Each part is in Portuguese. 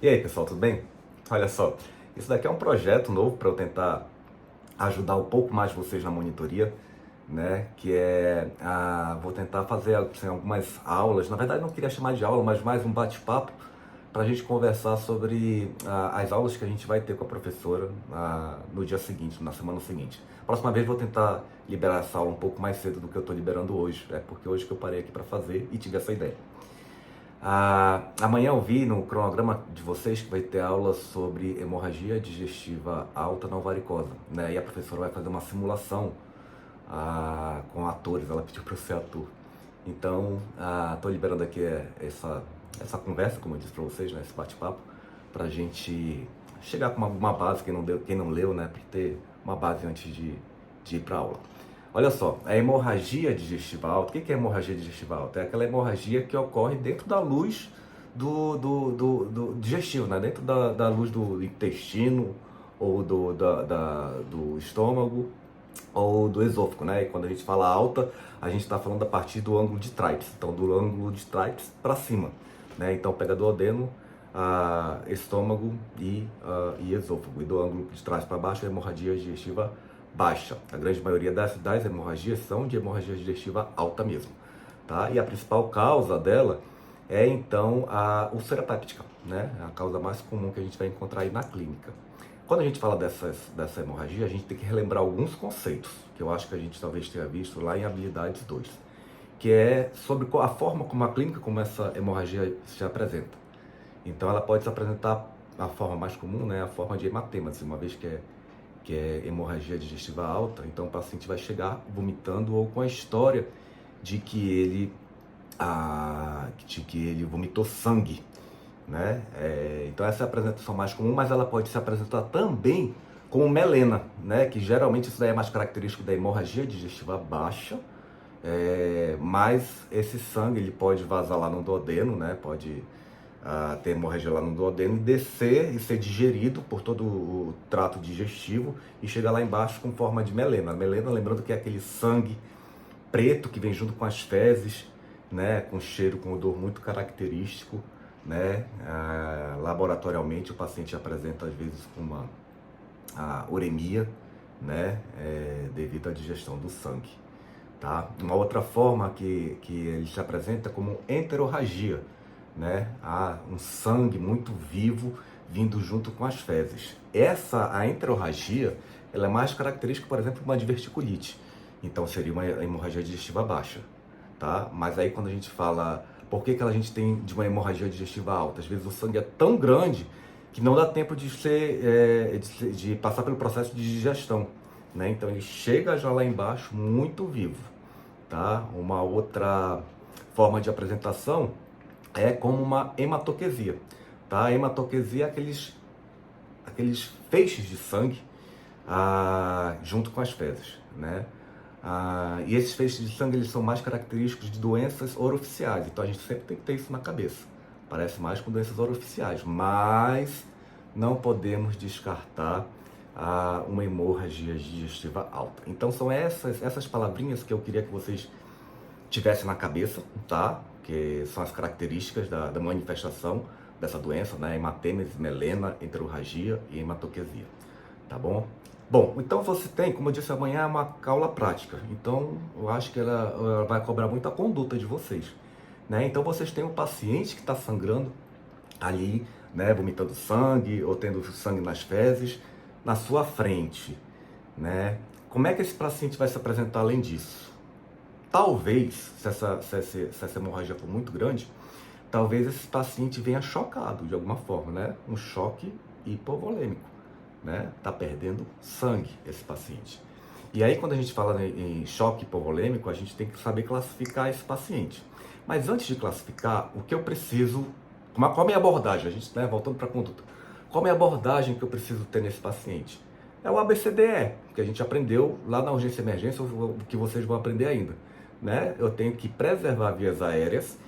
E aí, pessoal, tudo bem? Olha só, isso daqui é um projeto novo para eu tentar ajudar um pouco mais vocês na monitoria, né? Vou tentar fazer assim, algumas aulas. Na verdade, não queria chamar de aula, mas mais um bate-papo para a gente conversar sobre as aulas que a gente vai ter com a professora no dia seguinte, na semana seguinte. Próxima vez vou tentar liberar essa aula um pouco mais cedo do que eu estou liberando hoje, porque hoje que eu parei aqui para fazer e tive essa ideia. Amanhã eu vi no cronograma de vocês que vai ter aula sobre hemorragia digestiva alta não varicosa, né? E a professora vai fazer uma simulação com atores, ela pediu para eu ser ator. Então, estou liberando aqui essa conversa, como eu disse para vocês, né? Esse bate-papo, para a gente chegar com uma base, quem não leu, né? Para ter uma base antes de ir para a aula. Olha só, a hemorragia digestiva alta, o que é hemorragia digestiva alta? É aquela hemorragia que ocorre dentro da luz do digestivo, né? Dentro da luz do intestino ou do estômago ou do esôfago, né? E quando a gente fala alta, a gente está falando a partir do ângulo de Trips, então do ângulo de Trips para cima, né? Então pega duodeno, estômago e esôfago, e do ângulo de trás para baixo é hemorragia digestiva baixa. A grande maioria das hemorragias são de hemorragia digestiva alta mesmo, tá? E a principal causa dela é então a úlcera péptica, né? É a causa mais comum que a gente vai encontrar aí na clínica. Quando a gente fala dessa hemorragia, a gente tem que relembrar alguns conceitos, que eu acho que a gente talvez tenha visto lá em Habilidades 2, que é sobre a forma como a clínica, como essa hemorragia se apresenta. Então ela pode se apresentar, a forma mais comum, né? A forma de hematêmese, uma vez que é hemorragia digestiva alta, então o paciente vai chegar vomitando ou com a história de que ele vomitou sangue, né? Então essa é a apresentação mais comum, mas ela pode se apresentar também como melena, né? Que geralmente isso daí é mais característico da hemorragia digestiva baixa, mas esse sangue ele pode vazar lá no duodeno, né? Pode ter hemorragia lá no duodeno e descer e ser digerido por todo o trato digestivo e chegar lá embaixo com forma de melena. A melena, lembrando que é aquele sangue preto que vem junto com as fezes, né, com cheiro, com odor muito característico, né? Laboratorialmente o paciente apresenta às vezes com uma uremia, né, devido à digestão do sangue, tá? Uma outra forma que ele se apresenta como enterorragia, né? Há um sangue muito vivo vindo junto com as fezes. A enterorragia, ela é mais característica, por exemplo, de uma diverticulite. Então seria uma hemorragia digestiva baixa, tá? Mas aí quando a gente fala, por que a gente tem de uma hemorragia digestiva alta? Às vezes o sangue é tão grande que não dá tempo de passar pelo processo de digestão, né? Então ele chega já lá embaixo muito vivo, tá? Uma outra forma de apresentação é como uma hematoquesia, tá? A hematoquesia é aqueles feixes de sangue junto com as fezes, né? E esses feixes de sangue eles são mais característicos de doenças oroficiais, então a gente sempre tem que ter isso na cabeça. Parece mais com doenças oroficiais, mas não podemos descartar uma hemorragia digestiva alta. Então são essas palavrinhas que eu queria que vocês tivessem na cabeça, tá? Que são as características da manifestação dessa doença, né? Hematêmese, melena, enterorragia e hematoquesia, tá bom? Bom, então você tem, como eu disse, amanhã é uma aula prática, então eu acho que ela vai cobrar muito a conduta de vocês, né? Então vocês têm um paciente que está sangrando ali, né? Vomitando sangue ou tendo sangue nas fezes, na sua frente, né? Como é que esse paciente vai se apresentar além disso? Talvez, se essa hemorragia for muito grande, talvez esse paciente venha chocado de alguma forma, né? Um choque hipovolêmico, né? Tá perdendo sangue esse paciente. E aí quando a gente fala em choque hipovolêmico, a gente tem que saber classificar esse paciente. Mas antes de classificar, o que eu preciso, qual é a minha abordagem? A gente, né, voltando para a conduta. Qual é a abordagem que eu preciso ter nesse paciente? É o ABCDE, que a gente aprendeu lá na urgência e emergência, o que vocês vão aprender ainda, né? Eu tenho que preservar vias aéreas.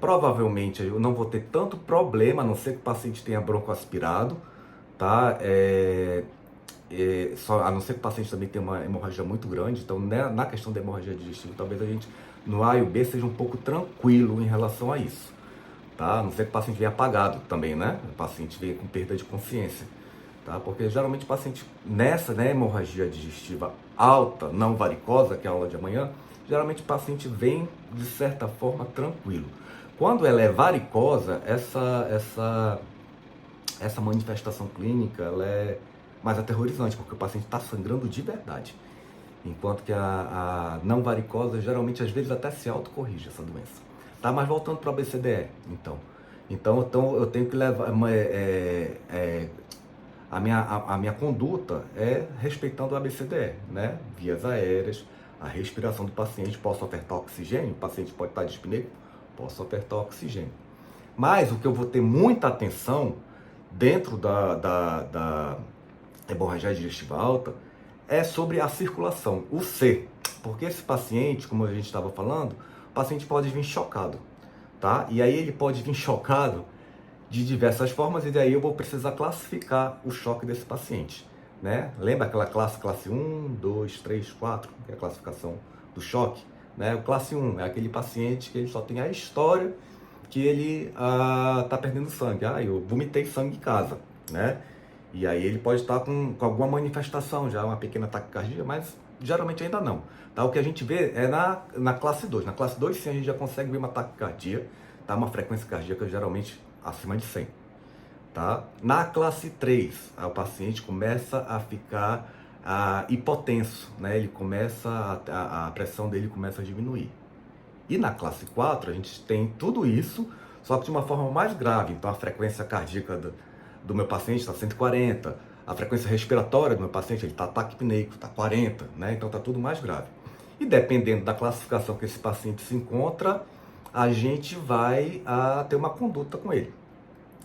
Provavelmente eu não vou ter tanto problema, a não ser que o paciente tenha broncoaspirado, tá? A não ser que o paciente também tenha uma hemorragia muito grande. Então, né, na questão da hemorragia digestiva, talvez a gente, no A e o B, seja um pouco tranquilo em relação a isso, tá? A não ser que o paciente venha apagado também, né? O paciente venha com perda de consciência, tá? Porque geralmente o paciente nessa, né, hemorragia digestiva alta, não varicosa, que é a aula de amanhã, geralmente o paciente vem de certa forma tranquilo. Quando ela é varicosa, essa manifestação clínica ela é mais aterrorizante, porque o paciente está sangrando de verdade. Enquanto que a não varicosa, geralmente, às vezes até se autocorrige essa doença. Tá, mas voltando para o ABCDE, então eu tenho que levar, a minha conduta é respeitando o ABCDE, né? Vias aéreas, a respiração do paciente, posso ofertar oxigênio, o paciente pode estar dispneico, posso ofertar oxigênio. Mas o que eu vou ter muita atenção dentro da hemorragia digestiva alta é sobre a circulação, o C. Porque esse paciente, como a gente estava falando, o paciente pode vir chocado, tá? E aí ele pode vir chocado de diversas formas e daí eu vou precisar classificar o choque desse paciente, né? Lembra aquela classe 1, 2, 3, 4, que é a classificação do choque, né? O classe 1 é aquele paciente que ele só tem a história que ele tá perdendo sangue. Eu vomitei sangue em casa, né? E aí ele pode estar com alguma manifestação, já uma pequena taquicardia, mas geralmente ainda não. Tá? O que a gente vê é na classe 2. Na classe 2, sim, a gente já consegue ver uma taquicardia, tá? Uma frequência cardíaca geralmente acima de 100. Tá? Na classe 3, o paciente começa a ficar hipotenso, né? Ele começa, a pressão dele começa a diminuir. E na classe 4, a gente tem tudo isso, só que de uma forma mais grave. Então, a frequência cardíaca do meu paciente está 140, a frequência respiratória do meu paciente está taquipneico, está 40, né? Então, está tudo mais grave. E dependendo da classificação que esse paciente se encontra, a gente vai ter uma conduta com ele,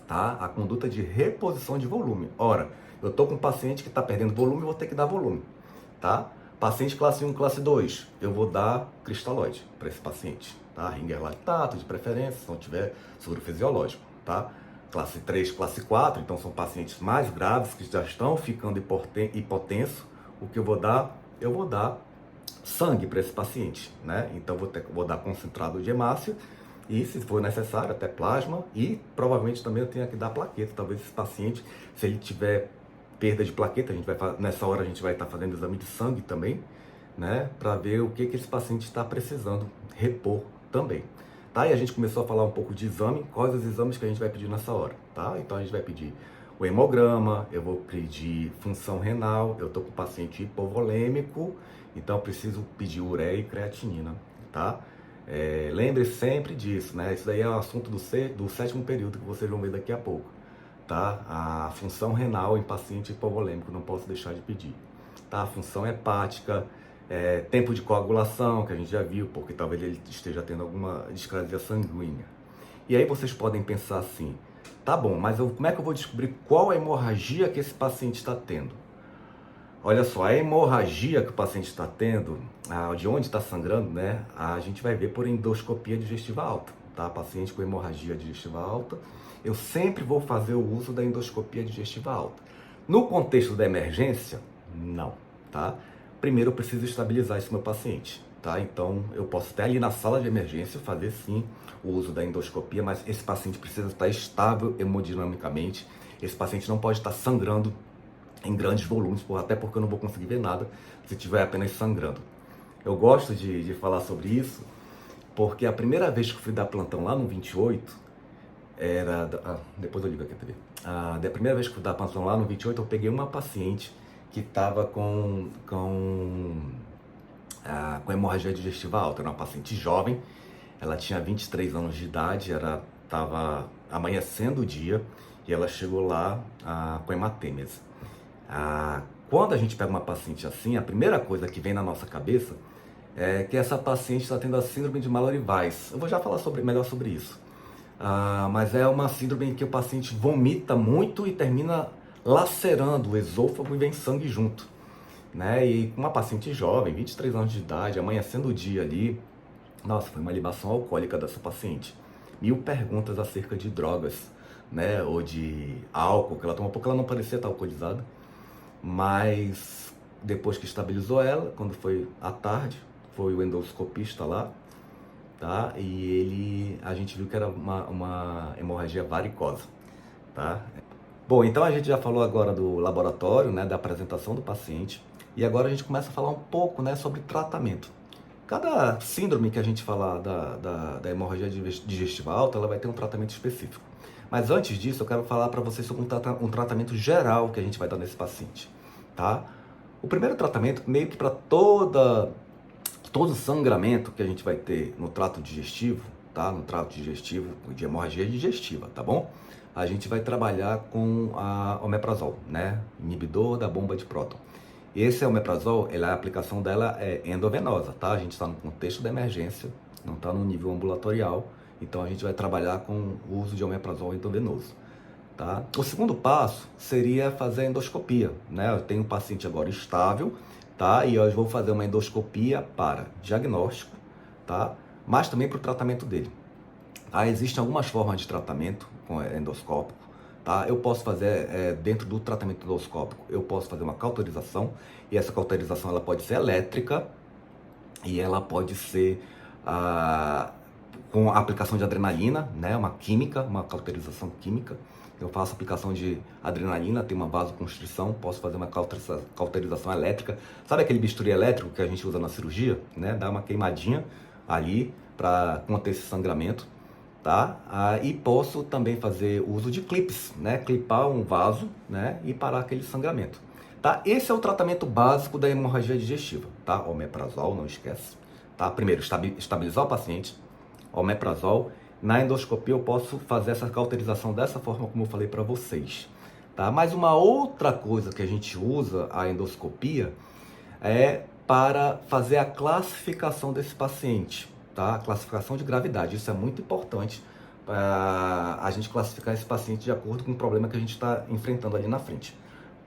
tá? A conduta de reposição de volume. Ora, eu estou com um paciente que está perdendo volume, eu vou ter que dar volume, tá? Paciente classe 1, classe 2, eu vou dar cristalóide para esse paciente, tá? Ringer lactato, de preferência, se não tiver soro fisiológico, tá? Classe 3, classe 4, então são pacientes mais graves que já estão ficando hipotenso. O que eu vou dar? Eu vou dar sangue para esse paciente, né? Então vou dar concentrado de hemácia e, se for necessário, até plasma, e provavelmente também eu tenho que dar plaqueta. Talvez esse paciente, se ele tiver perda de plaqueta, nessa hora a gente vai estar fazendo exame de sangue também, né, para ver o que esse paciente está precisando repor também, tá? E a gente começou a falar um pouco de exame, quais os exames que a gente vai pedir nessa hora, tá? Então a gente vai pedir o hemograma, eu vou pedir função renal, eu tô com o paciente hipovolêmico, então eu preciso pedir ureia e creatinina, tá? Lembre sempre disso, né? Isso daí é o assunto do 7º período que vocês vão ver daqui a pouco. Tá? A função renal em paciente hipovolêmico, não posso deixar de pedir. Tá? A função hepática, tempo de coagulação, que a gente já viu, porque talvez ele esteja tendo alguma discrasia sanguínea. E aí vocês podem pensar assim, tá bom, mas como é que eu vou descobrir qual a hemorragia que esse paciente está tendo? Olha só, a hemorragia que o paciente está tendo, de onde está sangrando, né? A gente vai ver por endoscopia digestiva alta, tá? Paciente com hemorragia digestiva alta, eu sempre vou fazer o uso da endoscopia digestiva alta. No contexto da emergência, não, tá? Primeiro eu preciso estabilizar esse meu paciente, tá? Então eu posso até ali na sala de emergência fazer sim o uso da endoscopia, mas esse paciente precisa estar estável hemodinamicamente, esse paciente não pode estar sangrando em grandes volumes, até porque eu não vou conseguir ver nada se estiver apenas sangrando. Eu gosto de falar sobre isso, porque a primeira vez que eu fui dar plantão lá no 28, depois eu ligo aqui a TV. Da primeira vez que eu fui dar plantão lá no 28, eu peguei uma paciente que estava com hemorragia digestiva alta. Era uma paciente jovem, ela tinha 23 anos de idade, estava amanhecendo o dia e ela chegou lá com hematêmese. Quando a gente pega uma paciente assim, a primeira coisa que vem na nossa cabeça é que essa paciente está tendo a síndrome de Mallory-Weiss. Eu vou já falar melhor sobre isso. Mas é uma síndrome em que o paciente vomita muito e termina lacerando o esôfago e vem sangue junto, né? E uma paciente jovem, 23 anos de idade, amanhecendo o dia ali, nossa, foi uma libação alcoólica dessa paciente. 1000 perguntas acerca de drogas, né? Ou de álcool que ela tomou, porque ela não parecia estar alcoolizada. Mas depois que estabilizou ela, quando foi à tarde, foi o endoscopista lá, tá? E a gente viu que era uma hemorragia varicosa, tá? Bom, então a gente já falou agora do laboratório, né, da apresentação do paciente, e agora a gente começa a falar um pouco, né, sobre tratamento. Cada síndrome que a gente falar da hemorragia digestiva alta, ela vai ter um tratamento específico. Mas antes disso, eu quero falar para vocês sobre um tratamento geral que a gente vai dar nesse paciente, tá? O primeiro tratamento, meio que para todo sangramento que a gente vai ter no trato digestivo, tá? No trato digestivo de hemorragia digestiva, tá bom? A gente vai trabalhar com a omeprazol, né? Inibidor da bomba de próton. Esse omeprazol, a aplicação dela é endovenosa, tá? A gente está no contexto da emergência, não está no nível ambulatorial, então a gente vai trabalhar com o uso de omeprazol endovenoso, tá? O segundo passo seria fazer a endoscopia, né? Eu tenho um paciente agora estável, tá? E eu vou fazer uma endoscopia para diagnóstico, tá? Mas também para o tratamento dele. Existem algumas formas de tratamento endoscópico, tá? Eu posso fazer, dentro do tratamento endoscópico, eu posso fazer uma cauterização, e essa cauterização ela pode ser elétrica, e ela pode ser com a aplicação de adrenalina, né? Uma química, uma cauterização química. Eu faço aplicação de adrenalina, tem uma vasoconstrição, posso fazer uma cauterização elétrica. Sabe aquele bisturi elétrico que a gente usa na cirurgia, né? Dá uma queimadinha ali para conter esse sangramento, tá? E posso também fazer uso de clips, né? Clipar um vaso, né? E parar aquele sangramento, tá? Esse é o tratamento básico da hemorragia digestiva, tá? Omeprazol, não esquece, tá? Primeiro, estabilizar o paciente, omeprazol. Na endoscopia eu posso fazer essa cauterização dessa forma como eu falei para vocês, tá? Mas uma outra coisa que a gente usa a endoscopia é para fazer a classificação desse paciente, tá? A classificação de gravidade, isso é muito importante para a gente classificar esse paciente de acordo com o problema que a gente está enfrentando ali na frente,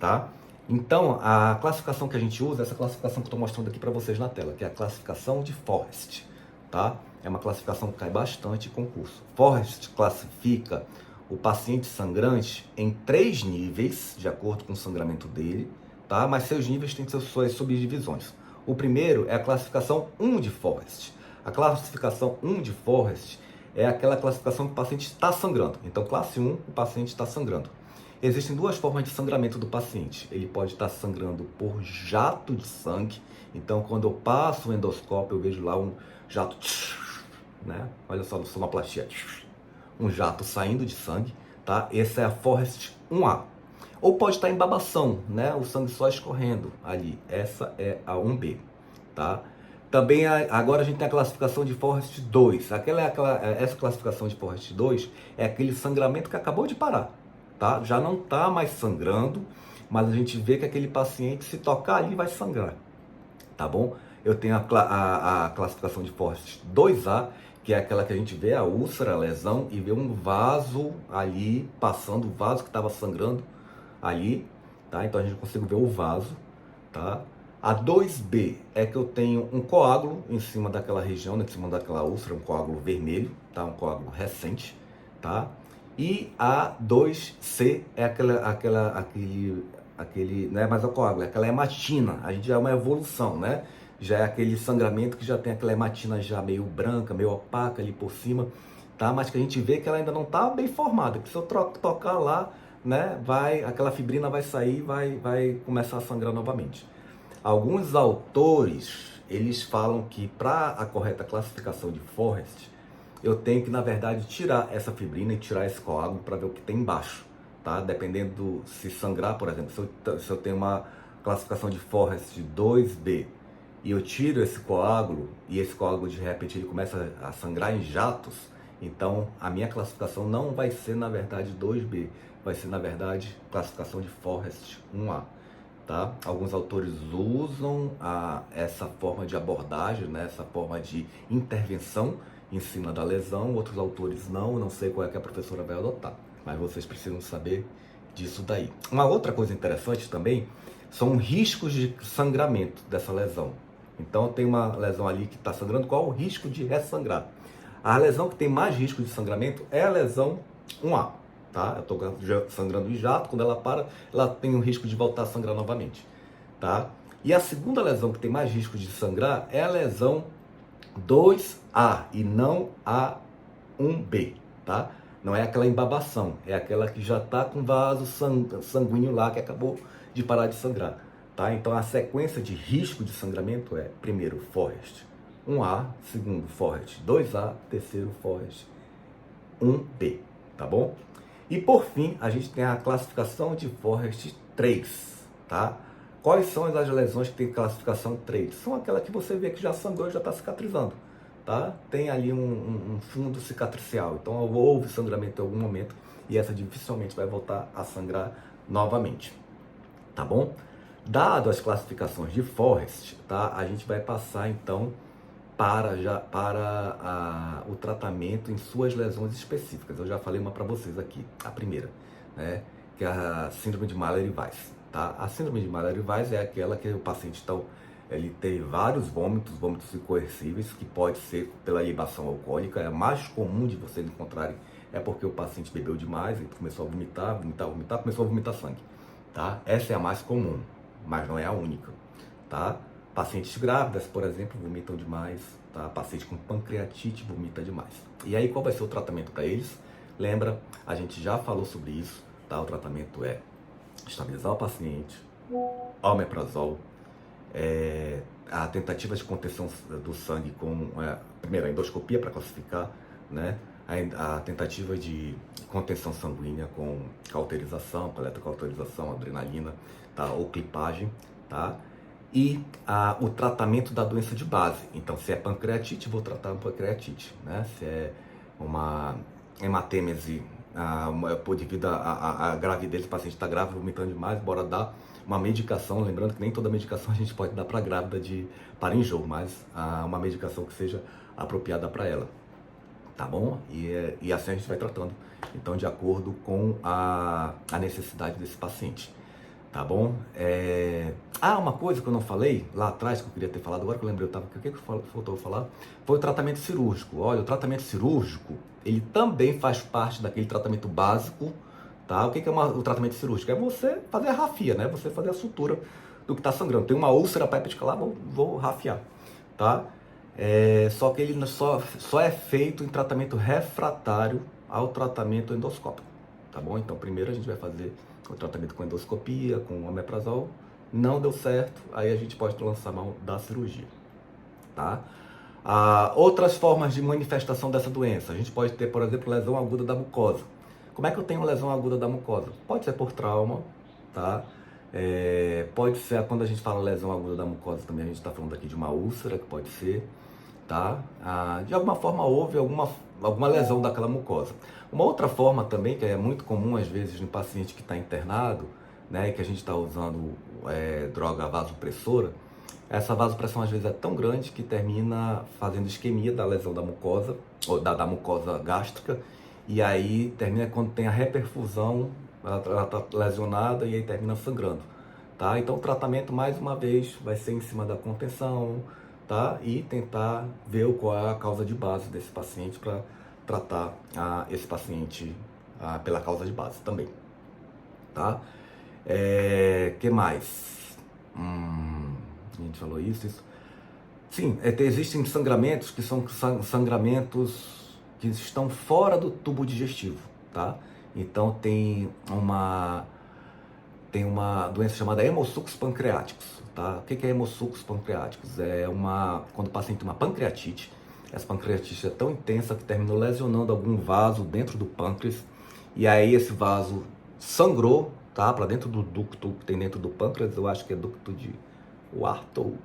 tá? Então, a classificação que a gente usa é essa classificação que eu estou mostrando aqui para vocês na tela, que é a classificação de Forrest, tá? É uma classificação que cai bastante em concurso. Forrest classifica o paciente sangrante em 3 níveis, de acordo com o sangramento dele, tá? Mas seus níveis têm suas subdivisões. O primeiro é a classificação 1 de Forrest. A classificação 1 de Forrest é aquela classificação que o paciente está sangrando. Então, classe 1, o paciente está sangrando. Existem 2 formas de sangramento do paciente. Ele pode estar sangrando por jato de sangue. Então, quando eu passo o endoscópio, eu vejo lá um jato, né? Olha só, sonoplastia, um jato saindo de sangue, tá? Essa é a Forrest 1A. Ou pode estar em babação, né? O sangue só escorrendo ali. Essa é a 1B, tá? Também agora a gente tem a classificação de Forrest 2. Essa classificação de Forrest 2 é aquele sangramento que acabou de parar, tá? Já não está mais sangrando, mas a gente vê que aquele paciente, se tocar ali, vai sangrar, tá bom? Eu tenho a classificação de Forrest 2A, que é aquela que a gente vê a úlcera, a lesão, e vê um vaso ali, passando o vaso que estava sangrando ali, tá? Então a gente consegue ver o vaso, tá? A 2B é que eu tenho um coágulo em cima daquela região, né, em cima daquela úlcera, um coágulo vermelho, tá? Um coágulo recente, tá? E a 2C é aquele, não é mais o coágulo, é aquela hematina. A gente já é uma evolução, né? Já é aquele sangramento que já tem aquela hematina já meio branca, meio opaca ali por cima, tá? Mas que a gente vê que ela ainda não está bem formada, que se eu tocar lá, né, aquela fibrina vai sair, vai começar a sangrar novamente. Alguns autores, eles falam que para a correta classificação de Forrest, eu tenho que, na verdade, tirar essa fibrina e tirar esse coágulo para ver o que tem embaixo, tá? Dependendo se sangrar, por exemplo, se eu tenho uma classificação de Forrest 2B e eu tiro esse coágulo e esse coágulo de repente ele começa a sangrar em jatos, então a minha classificação não vai ser, na verdade, 2B, vai ser, na verdade, classificação de Forrest 1A. Tá? Alguns autores usam essa forma de abordagem, né? Essa forma de intervenção em cima da lesão, outros autores não sei qual é que a professora vai adotar, mas vocês precisam saber disso daí. Uma outra coisa interessante também são riscos de sangramento dessa lesão. Então tem uma lesão ali que está sangrando, qual o risco de ressangrar? A lesão que tem mais risco de sangramento é a lesão 1A. Tá? Eu estou sangrando em jato, quando ela para, ela tem o risco de voltar a sangrar novamente, tá? E a segunda lesão que tem mais risco de sangrar é a lesão 2A e não A1B, tá? Não é aquela embabação, é aquela que já está com vaso sanguíneo lá, que acabou de parar de sangrar, tá? Então a sequência de risco de sangramento é, primeiro, Forrest 1A, segundo, Forrest 2A, terceiro, Forrest 1B, tá bom? E por fim, a gente tem a classificação de Forrest 3, tá? Quais são as lesões que tem classificação 3? São aquelas que você vê que já sangrou e já está cicatrizando, tá? Tem ali um fundo cicatricial, então houve sangramento em algum momento e essa dificilmente vai voltar a sangrar novamente, tá bom? Dado as classificações de Forrest, tá? A gente vai passar então para o tratamento em suas lesões específicas. Eu já falei uma para vocês aqui, a primeira, né, que é a síndrome de Mallory-Weiss, tá? A síndrome de Mallory-Weiss é aquela que o paciente então, ele tem vários vômitos incoercíveis, que pode ser pela libação alcoólica, é a mais comum de vocês encontrarem, é porque o paciente bebeu demais e começou a vomitar, começou a vomitar sangue, tá? Essa é a mais comum, mas não é a única, tá? Pacientes grávidas, por exemplo, vomitam demais, tá? Paciente com pancreatite vomita demais. E aí, qual vai ser o tratamento para eles? Lembra, a gente já falou sobre isso, tá? O tratamento é estabilizar o paciente, omeprazol, a tentativa de contenção do sangue com, primeiro, a endoscopia para classificar, né? A tentativa de contenção sanguínea com cauterização, com eletrocauterização, adrenalina, tá? Ou clipagem, tá? E o tratamento da doença de base. Então, se é pancreatite, vou tratar uma pancreatite, né? Se é uma hematêmese, devido à gravidez, o paciente está grávido, vomitando demais, bora dar uma medicação, lembrando que nem toda medicação a gente pode dar para a grávida para enjoo, mas uma medicação que seja apropriada para ela, tá bom? E assim a gente vai tratando, então, de acordo com a necessidade desse paciente. Tá bom? Uma coisa que eu não falei lá atrás, que eu queria ter falado, agora que eu lembrei, o que faltou falar? Foi o tratamento cirúrgico. Olha, o tratamento cirúrgico, ele também faz parte daquele tratamento básico, tá? O que é o tratamento cirúrgico? É você fazer a rafia, né? Você fazer a sutura do que está sangrando. Tem uma úlcera péptica lá, vou rafiar, tá? Só que ele só é feito em tratamento refratário ao tratamento endoscópico, tá bom? Então, primeiro a gente vai fazer o tratamento com endoscopia, com omeprazol, não deu certo, aí a gente pode lançar mão da cirurgia, tá? Outras formas de manifestação dessa doença, a gente pode ter, por exemplo, lesão aguda da mucosa. Como é que eu tenho lesão aguda da mucosa? Pode ser por trauma, tá? Pode ser, quando a gente fala lesão aguda da mucosa, também a gente está falando aqui de uma úlcera, que pode ser, tá? De alguma forma houve alguma lesão daquela mucosa. Uma outra forma também, que é muito comum às vezes no paciente que está internado, né, que a gente está usando droga vasopressora, essa vasopressão às vezes é tão grande que termina fazendo isquemia da lesão da mucosa, ou da mucosa gástrica, e aí termina quando tem a reperfusão, ela está lesionada e aí termina sangrando, tá? Então o tratamento, mais uma vez, vai ser em cima da contenção, tá? E tentar ver qual é a causa de base desse paciente para tratar esse paciente pela causa de base também, tá? Que mais? A gente falou isso. Sim, existem sangramentos que são sangramentos que estão fora do tubo digestivo, tá? Então tem uma doença chamada hemossucos pancreáticos, tá? O que é hemossucos pancreáticos? Quando o paciente tem uma pancreatite, essa pancreatite é tão intensa que terminou lesionando algum vaso dentro do pâncreas, e aí esse vaso sangrou, tá? Para dentro do ducto que tem dentro do pâncreas, eu acho que é ducto de Warthow,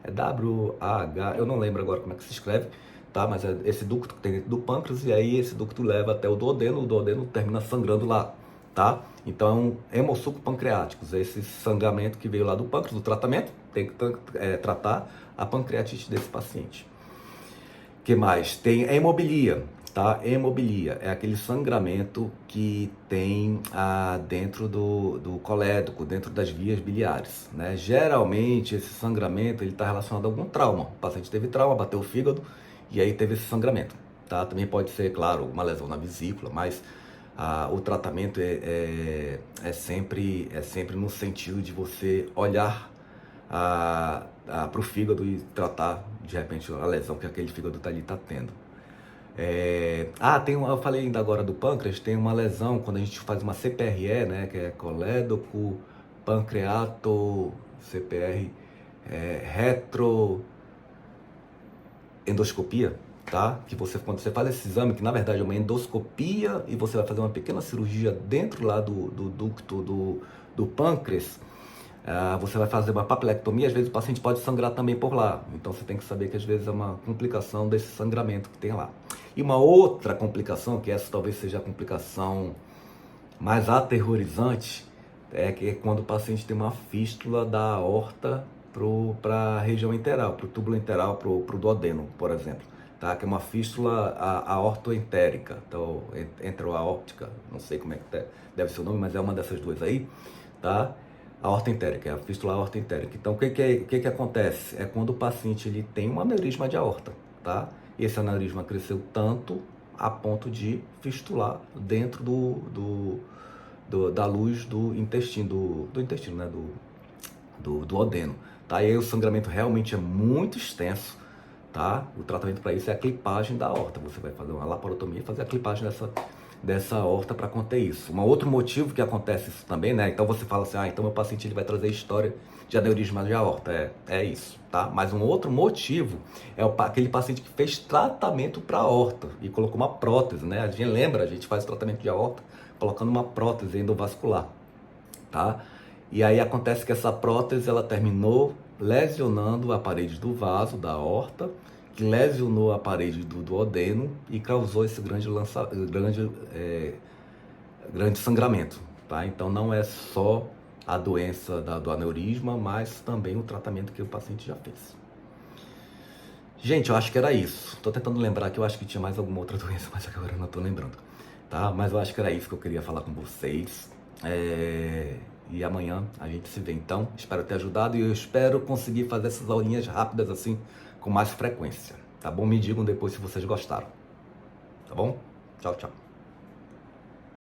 é W-A-H, eu não lembro agora como é que se escreve, tá? Mas é esse ducto que tem dentro do pâncreas, e aí esse ducto leva até o duodeno termina sangrando lá, tá? Então, hemossuco pancreáticos, esse sangramento que veio lá do pâncreas, do tratamento, tem que tratar a pancreatite desse paciente. Que mais? Tem a hemobilia, tá? Hemobilia é aquele sangramento que tem dentro do colédoco, dentro das vias biliares, né? Geralmente esse sangramento ele está relacionado a algum trauma. O paciente teve trauma, bateu o fígado e aí teve esse sangramento, tá? Também pode ser, claro, uma lesão na vesícula, mas o tratamento é sempre no sentido de você olhar para o fígado e tratar de repente a lesão que aquele fígado tá ali tá tendo. Eu falei ainda agora do pâncreas, tem uma lesão quando a gente faz uma CPRE, né, que é colédoco, pancreato, CPR, retroendoscopia, tá? Que você, quando você faz esse exame, que na verdade é uma endoscopia e você vai fazer uma pequena cirurgia dentro lá do ducto do pâncreas, você vai fazer uma papilectomia, às vezes o paciente pode sangrar também por lá. Então você tem que saber que às vezes é uma complicação desse sangramento que tem lá. E uma outra complicação, que essa talvez seja a complicação mais aterrorizante, que é quando o paciente tem uma fístula da aorta para a região interal, para o túbulo interal, para o duodeno, por exemplo. Tá? Que é uma fístula aortoentérica, então, enteroaórtica, não sei como é que deve ser o nome, mas é uma dessas duas aí, tá? A aorta entérica, é a fístula aorta entérica. Então, o que acontece? É quando o paciente ele tem um aneurisma de aorta, tá? E esse aneurisma cresceu tanto a ponto de fistular dentro da luz do intestino, do intestino, né? Do duodeno, tá? E aí o sangramento realmente é muito extenso, tá? O tratamento para isso é a clipagem da aorta. Você vai fazer uma laparotomia e fazer a clipagem dessa aorta para conter isso. Um outro motivo que acontece isso também, né? Então você fala assim, então meu paciente ele vai trazer história de aneurisma de aorta. É isso, tá? Mas um outro motivo é aquele paciente que fez tratamento para aorta e colocou uma prótese, né? A gente lembra, a gente faz tratamento de aorta colocando uma prótese endovascular, tá? E aí acontece que essa prótese ela terminou lesionando a parede do vaso da aorta, que lesionou a parede do duodeno e causou esse grande sangramento, tá? Então não é só a doença do aneurisma, mas também o tratamento que o paciente já fez. Gente, eu acho que era isso. Tô tentando lembrar que eu acho que tinha mais alguma outra doença, mas agora eu não tô lembrando, tá? Mas eu acho que era isso que eu queria falar com vocês. E amanhã a gente se vê. Então, espero ter ajudado e eu espero conseguir fazer essas aulinhas rápidas assim, com mais frequência, tá bom? Me digam depois se vocês gostaram, tá bom? Tchau, tchau.